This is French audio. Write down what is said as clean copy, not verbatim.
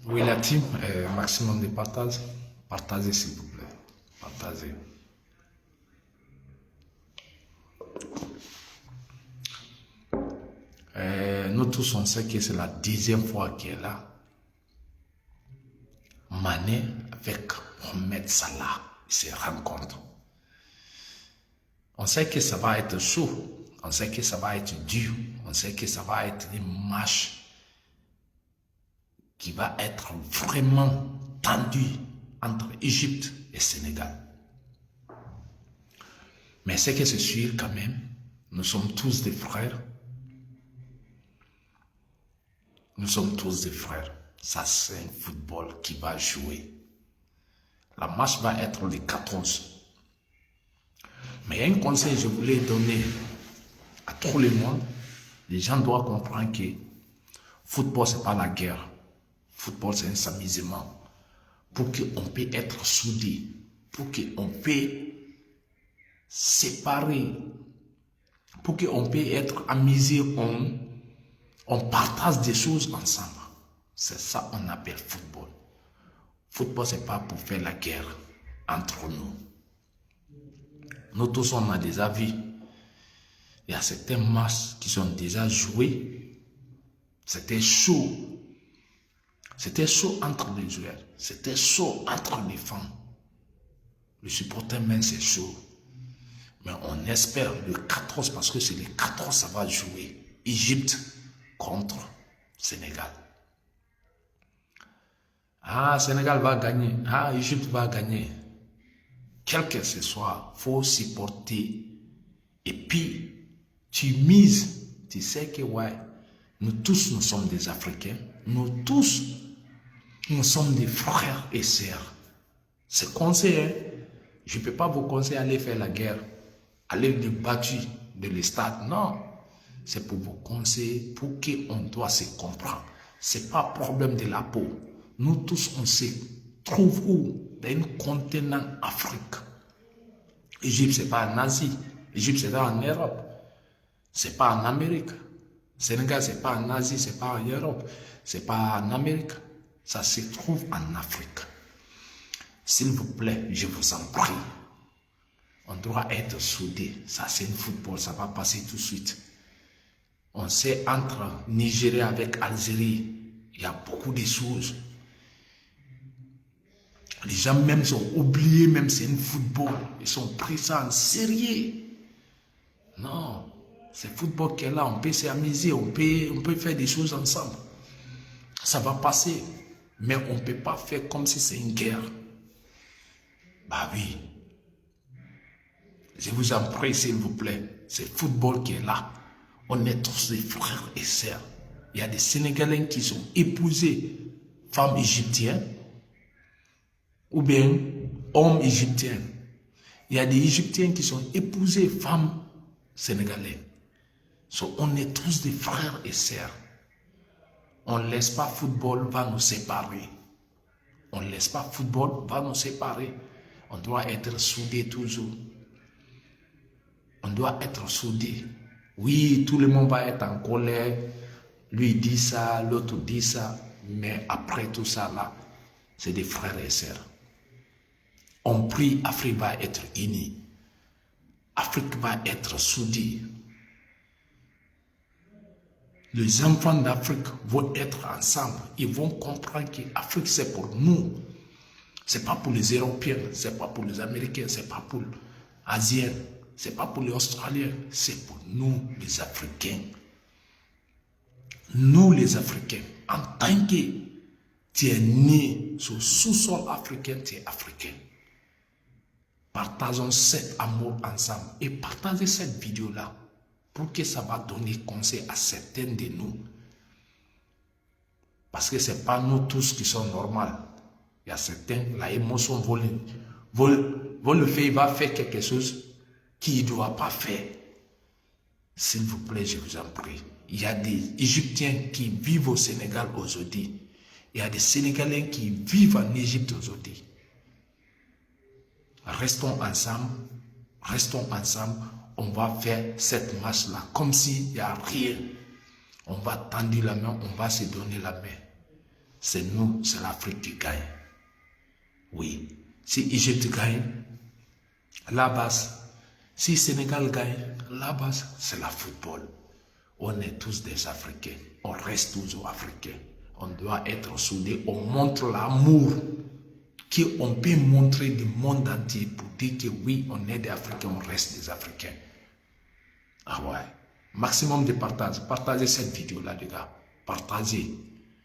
Oui, la team, maximum de partage. Partagez, s'il vous plaît. Partagez. Nous tous, on sait que c'est la 10e fois qu'il est là. Mané avec Mohamed Salah se rencontrent. On sait que ça va être chaud. On sait que ça va être dur. On sait que ça va être une match qui va être vraiment tendue entre Égypte et Sénégal. Mais c'est que c'est sûr quand même, nous sommes tous des frères. Nous sommes tous des frères. Ça, c'est un football qui va jouer. La match va être le 14. Mais un conseil que je voulais donner à tout le monde. Les gens doivent comprendre que football, ce n'est pas la guerre. Football, c'est un amusement. Pour qu'on puisse être soudés. Pour qu'on puisse séparer. Pour qu'on puisse être amusés. On partage des choses ensemble. C'est ça qu'on appelle football. Football, ce n'est pas pour faire la guerre entre nous. Nous tous, on a des avis. Il y a certains matchs qui sont déjà joués. C'était chaud. C'était chaud entre les joueurs. C'était chaud entre les fans. Le supporter même, c'est chaud. Mais on espère le 14, parce que c'est le 14, ça va jouer. Égypte contre Sénégal. Ah, Sénégal va gagner. Ah, Égypte va gagner. Quel que ce soit, il faut supporter. Et puis, tu mises. Tu sais que, ouais, nous tous, nous sommes des Africains. Nous tous, nous sommes des frères et sœurs. C'est conseil, hein? Je ne peux pas vous conseiller d'aller faire la guerre, aller de battu de l'Estade. Non. C'est pour vous conseiller, pour qu'on doit se comprendre. Ce n'est pas un problème de la peau. Nous tous, on se trouve où? Dans un continent Afrique. Égypte, ce n'est pas en Asie. Égypte, c'est en Europe. Ce n'est pas en Amérique. Sénégal, ce n'est pas en Asie, ce n'est pas en Europe. Ce n'est pas en Amérique. Ça se trouve en Afrique. S'il vous plaît, je vous en prie. On doit être soudés. Ça, c'est un football. Ça va passer tout de suite. On sait entre Nigeria avec Algérie, il y a beaucoup de choses. Les gens même sont oubliés, même c'est un football. Ils sont pris ça en sérieux. Non, c'est le football qui est là. On peut s'amuser, on peut faire des choses ensemble. Ça va passer. Mais on ne peut pas faire comme si c'est une guerre. Bah oui. Je vous en prie, s'il vous plaît. C'est le football qui est là. On est tous des frères et sœurs. Il y a des Sénégalais qui sont épousés femmes égyptiennes ou bien hommes égyptiens. Il y a des Égyptiens qui sont épousés femmes sénégalaises. On est tous des frères et sœurs. On ne laisse pas football va nous séparer. On ne laisse pas football va nous séparer. On doit être soudés toujours. On doit être soudés. Oui, tout le monde va être en colère. Lui dit ça, l'autre dit ça. Mais après tout ça, là, c'est des frères et sœurs. On prie, Afrique va être unie. Afrique va être soudée. Les enfants d'Afrique vont être ensemble. Ils vont comprendre que l'Afrique, c'est pour nous. Ce n'est pas pour les Européens, ce n'est pas pour les Américains, ce n'est pas pour les Asiens. Ce n'est pas pour les Australiens, c'est pour nous les Africains. Nous les Africains, en tant que tu es né sur le sous-sol africain, tu es africain. Partageons cet amour ensemble et partagez cette vidéo-là pour que ça va donner conseil à certains de nous. Parce que ce n'est pas nous tous qui sommes normaux. Il y a certains, la émotion va le faire, il va faire quelque chose qu'il ne doit pas faire. S'il vous plaît, je vous en prie. Il y a des Égyptiens qui vivent au Sénégal aujourd'hui. Il y a des Sénégalais qui vivent en Égypte aujourd'hui. Restons ensemble. On va faire cette marche-là comme s'il n'y a rien. On va tendre la main, on va se donner la main. c'est nous, c'est l'Afrique qui gagne. Oui. Si Égypte gagne, la base. Si Sénégal gagne, la base, c'est le football. On est tous des Africains. On reste toujours Africains. On doit être soudés. On montre l'amour qu'on peut montrer du monde entier pour dire que oui, on est des Africains, on reste des Africains. Ah ouais. Maximum de partage. Partagez cette vidéo-là, les gars. Partagez.